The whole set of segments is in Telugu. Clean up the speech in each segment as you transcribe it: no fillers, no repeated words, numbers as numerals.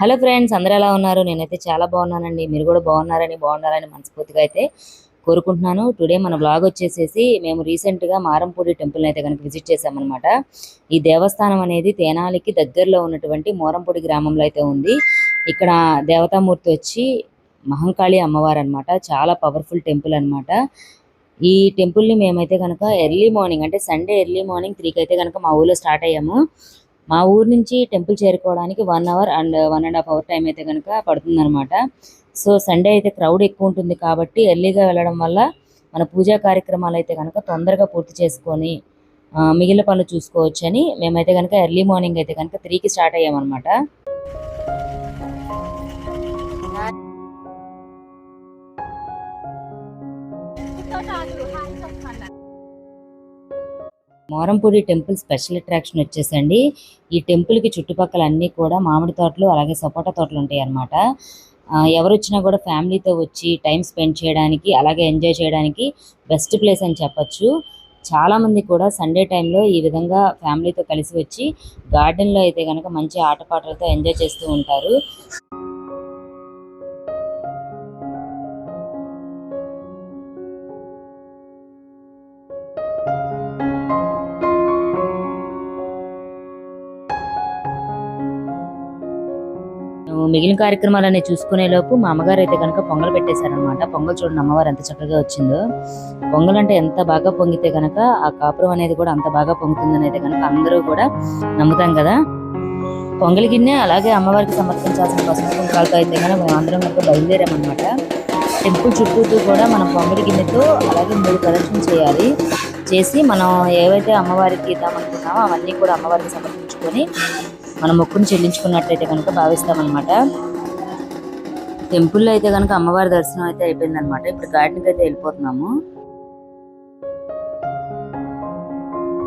హలో ఫ్రెండ్స్, అందరూ ఎలా ఉన్నారు? నేనైతే చాలా బాగున్నానండి. మీరు కూడా బాగున్నారని మనస్ఫూర్తిగా అయితే కోరుకుంటున్నాను. టుడే మన బ్లాగ్ వచ్చేసేసి మేము రీసెంట్గా మారంపూడి టెంపుల్ అయితే కనుక విజిట్ చేసామన్నమాట. ఈ దేవస్థానం అనేది తేనాలికి దగ్గరలో ఉన్నటువంటి మోరంపూడి గ్రామంలో అయితే ఉంది. ఇక్కడ దేవతామూర్తి వచ్చి మహంకాళి అమ్మవారు అనమాట. చాలా పవర్ఫుల్ టెంపుల్ అనమాట. ఈ టెంపుల్ని మేమైతే కనుక ఎర్లీ మార్నింగ్ అంటే సండే ఎర్లీ మార్నింగ్ 3కి అయితే కనుక మా ఊళ్ళో స్టార్ట్ అయ్యాము. మా ఊరు నుంచి టెంపుల్ చేరుకోవడానికి 1 అవర్ అండ్ 1.5 అవర్ టైం అయితే కనుక పడుతుంది అనమాట. సో సండే అయితే క్రౌడ్ ఎక్కువ ఉంటుంది కాబట్టి ఎర్లీగా వెళ్ళడం వల్ల మన పూజా కార్యక్రమాలు అయితే కనుక తొందరగా పూర్తి చేసుకొని మిగిలిన పనులు చూసుకోవచ్చు అని మేమైతే కనుక ఎర్లీ మార్నింగ్ అయితే కనుక 3కి స్టార్ట్ అయ్యామన్నమాట. మోరంపూడి టెంపుల్ స్పెషల్ అట్రాక్షన్ వచ్చేసండి, ఈ టెంపుల్కి చుట్టుపక్కల అన్నీ కూడా మామిడి తోటలు అలాగే సపోటా తోటలు ఉంటాయి అన్నమాట. ఎవరు వచ్చినా కూడా ఫ్యామిలీతో వచ్చి టైం స్పెండ్ చేయడానికి అలాగే ఎంజాయ్ చేయడానికి బెస్ట్ ప్లేస్ అని చెప్పచ్చు. చాలామంది కూడా సండే టైంలో ఈ విధంగా ఫ్యామిలీతో కలిసి వచ్చి గార్డెన్లో అయితే కనుక మంచి ఆటపాటలతో ఎంజాయ్ చేస్తూ ఉంటారు. మిగిలిన కార్యక్రమాలన్నీ చూసుకునే లోపు మా అమ్మగారు అయితే కనుక పొంగల్ పెట్టేశారనమాట. పొంగల్ చూడండి అమ్మవారు ఎంత చక్కగా వచ్చిందో. పొంగల్ అంటే ఎంత బాగా పొంగితే కనుక ఆ కాపురం అనేది కూడా అంత బాగా పొంగుతుందని అయితే కనుక అందరూ కూడా నమ్ముతాం కదా. పొంగల్ గిన్నె అలాగే అమ్మవారికి సమర్పించాల్సిన పసుపు కుంకాలతో అయితే కనుక మేము అందరం కనుక బయలుదేరామన్నమాట. టెంపుల్ చుట్టూతో కూడా మనం పొంగల్ గిన్నెతో అలాగే 3 ప్రదక్షిణలు చేయాలి. చేసి మనం ఏవైతే అమ్మవారికి ఇద్దామనుకున్నామో అవన్నీ కూడా అమ్మవారికి సమర్పించుకొని మనం మొక్కును చెల్లించుకున్నట్లయితే కనుక భావిస్తామన్నమాట. టెంపుల్లో అయితే కనుక అమ్మవారి దర్శనం అయితే అయిపోయిందనమాట. ఇప్పుడు గార్డెన్కి అయితే వెళ్ళిపోతున్నాము.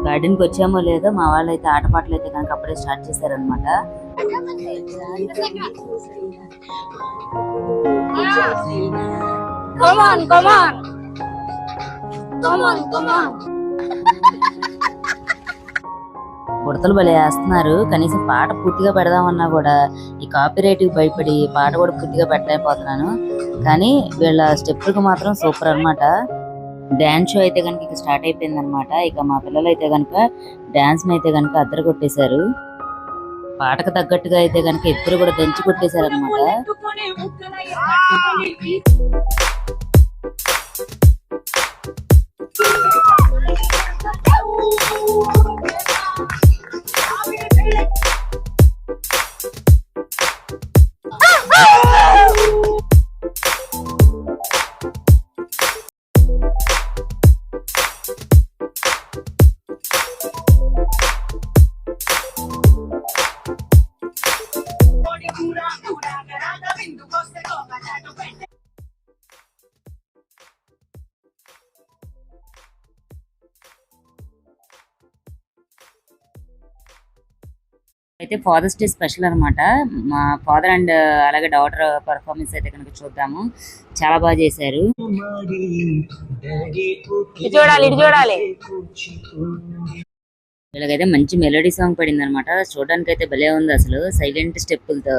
గార్డెన్కి వచ్చామో లేదో మా వాళ్ళు అయితే ఆటపాటలు అయితే కనుక అప్పుడే స్టార్ట్ చేశారనమాట. బుడతలు భలే వేస్తున్నారు. కనీసం పాట పూర్తిగా పెడదామన్నా కూడా ఈ కాపీరైట్కి భయపడి పాట కూడా పూర్తిగా పెట్టలేకపోతున్నాను. కానీ వీళ్ళ స్టెప్పులకు మాత్రం సూపర్ అనమాట. డ్యాన్స్ షో అయితే కనుక ఇక స్టార్ట్ అయిపోయింది అనమాట. ఇక మా పిల్లలు అయితే కనుక డ్యాన్స్ అయితే కనుక అద్దరు కొట్టేశారు. పాటకు తగ్గట్టుగా అయితే కనుక ఇద్దరు కూడా దంచి కొట్టేశారు అనమాట. అయితే ఫాదర్స్ డే స్పెషల్ అనమాట. మా ఫాదర్ అండ్ అలాగే డాటర్ పర్ఫార్మెన్స్ అయితే కనుక చూద్దాము. చాలా బాగా చేశారు. వీళ్ళకైతే మంచి మెలోడీ సాంగ్ పడింది అనమాట. చూడడానికి అయితే భలే ఉంది. అసలు సైలెంట్ స్టెప్పులతో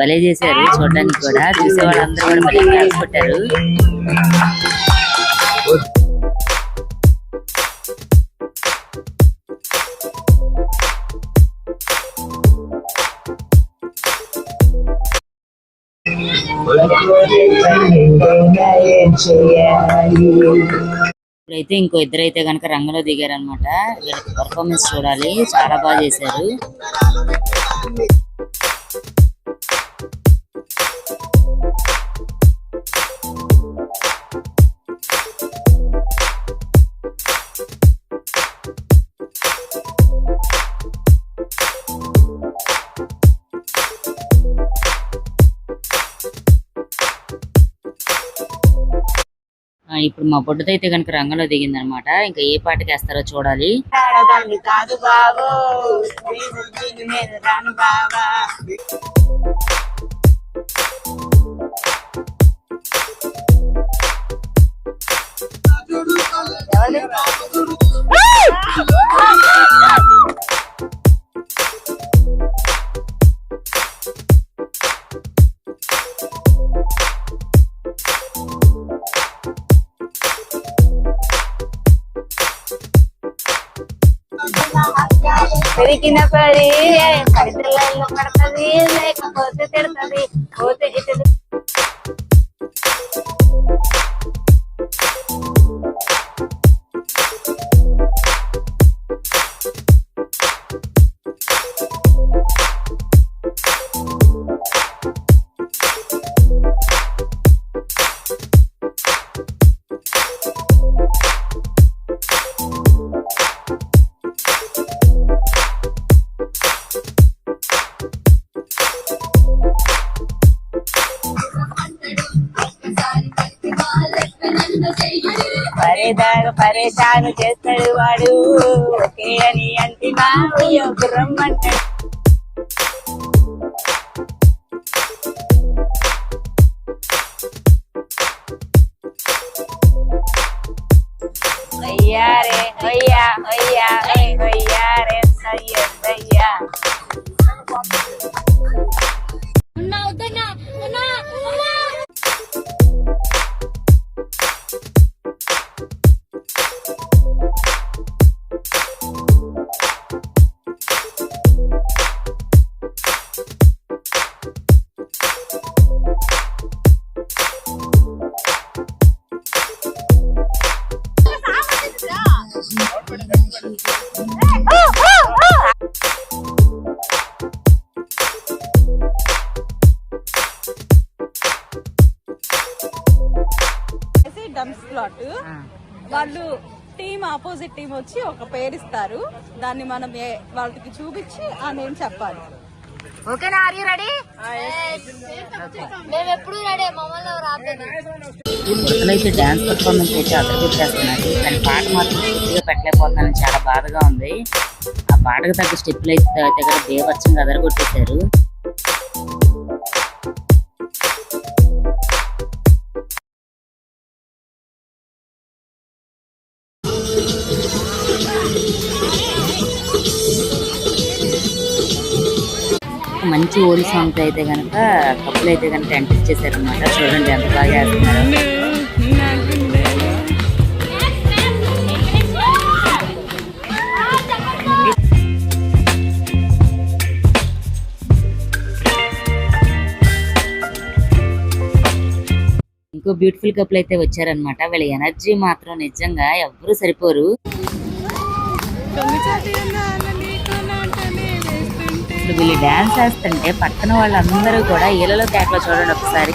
భలే చేశారు. చూడడానికి కూడా చూసే వాళ్ళందరూ కూడా భలే క్లాస్ కొట్టారు. ఇప్పుడైతే ఇంకో ఇద్దరైతే కనుక రంగంలో దిగారనమాట. వీళ్ళకి పర్ఫార్మెన్స్ చూడాలి, చాలా బాగా చేశారు. ఇప్పుడు మా బొడ్డుతో అయితే కనుక రంగంలో దిగింది అనమాట. ఇంకా ఏ పాటకి వేస్తారో చూడాలి. పెరిగిన పడి పరితలలో పడుతుంది, లేకపోతే తిడుతుంది, పోతే ఇటు. పరేషాను చేస్తాడు వాడు, ఓకే అని అంటినా రమ్మంటాడు. అయ్యారే అయ్యా అయ్యా అయ్యారే సయ్యా డమ్స్ ప్లాట్. వాళ్ళు టీమ్ ఆపోజిట్ టీం వచ్చి ఒక పేరు ఇస్తారు, దాన్ని మనం వాళ్ళకి చూపించి ఆ నేమ్ చెప్పాలి. ఓకేనా? Are you ready? మేము ఎప్పుడు రెడీ. మమ్మల్ని అయితే డాన్స్ పర్ఫార్మెన్స్ అయితే అదరగొట్టేస్తున్నారు, కానీ పాట మాత్రం పూర్తిగా పెట్టలేకపోతున్నాను, చాలా బాధగా ఉంది. ఆ పాటకు తగ్గ స్టెప్పులు అయితే కూడా బేవర్చంగా అదరగొట్టేశారు. మంచి ఓల్డ్ సాంగ్ అయితే కనుక కప్పులు అయితే కనుక ఎంటర్ ఇచ్చేసారు అనమాట. చూడండి ఎంత బాగా వేస్తున్నారు. ఇంకో బ్యూటిఫుల్ కప్పులు అయితే వచ్చారనమాట. వీళ్ళ ఎనర్జీ మాత్రం నిజంగా ఎవ్వరూ సరిపోరు. వీళ్ళు డాన్స్ వేస్తుంటే పక్కన వాళ్ళందరూ కూడా ఈలలో కేకలో చూడండి ఒకసారి.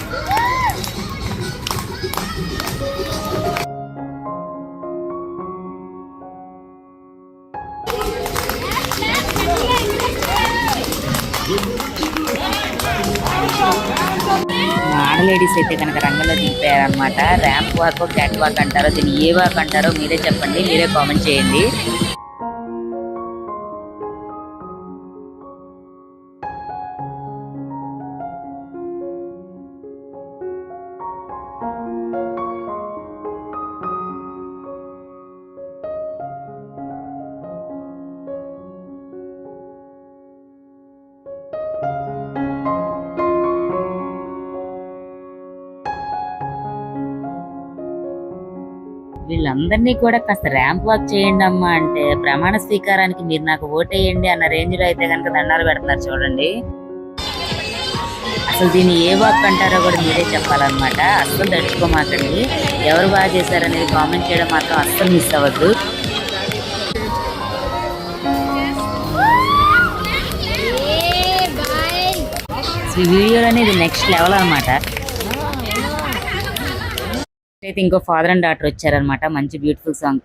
ఆడ లేడీస్ అయితే కనుక రంగంలో దింపారనమాట. ర్యాంప్ వాక్, క్యాట్ వాక్ అంటారో, దీన్ని ఏ వాక్ అంటారో మీరే చెప్పండి, మీరే కామెంట్ చేయండి. వీళ్ళందరినీ కూడా కాస్త ర్యాంప్ వాక్ చేయండి అమ్మా అంటే, ప్రమాణ స్వీకారానికి మీరు నాకు ఓటేయండి అన్న రేంజ్ లో అయితే కనుక దండాలు పెడుతున్నారు చూడండి. అసలు దీన్ని ఏ వాక్ అంటారో కూడా మీరే చెప్పాలన్నమాట. అస్సలు తడుచుకోమాకండి. ఎవరు బాగా చేశారనేది కామెంట్ చేయడం మాత్రం అస్సలు మిస్ అవ్వద్దు. ఈ వీడియోలో అనేది నెక్స్ట్ లెవెల్ అనమాట. అయితే ఇంకో ఫాదర్ అండ్ డాటర్ వచ్చారనమాట, మంచి బ్యూటిఫుల్ సాంగ్.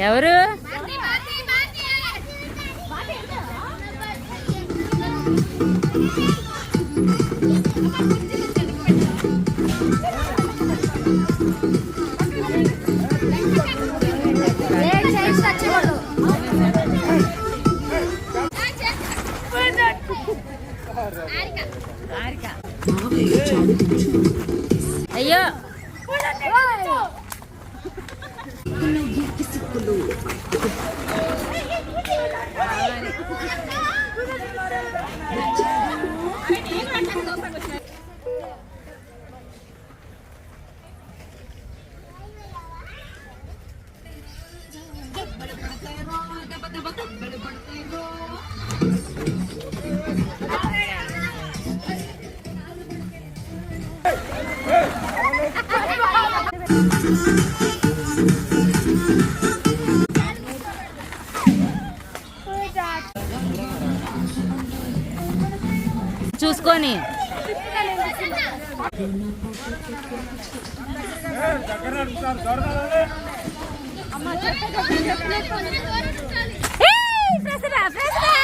ఎవరు అయ్యో చూసుకొని ప్రసరా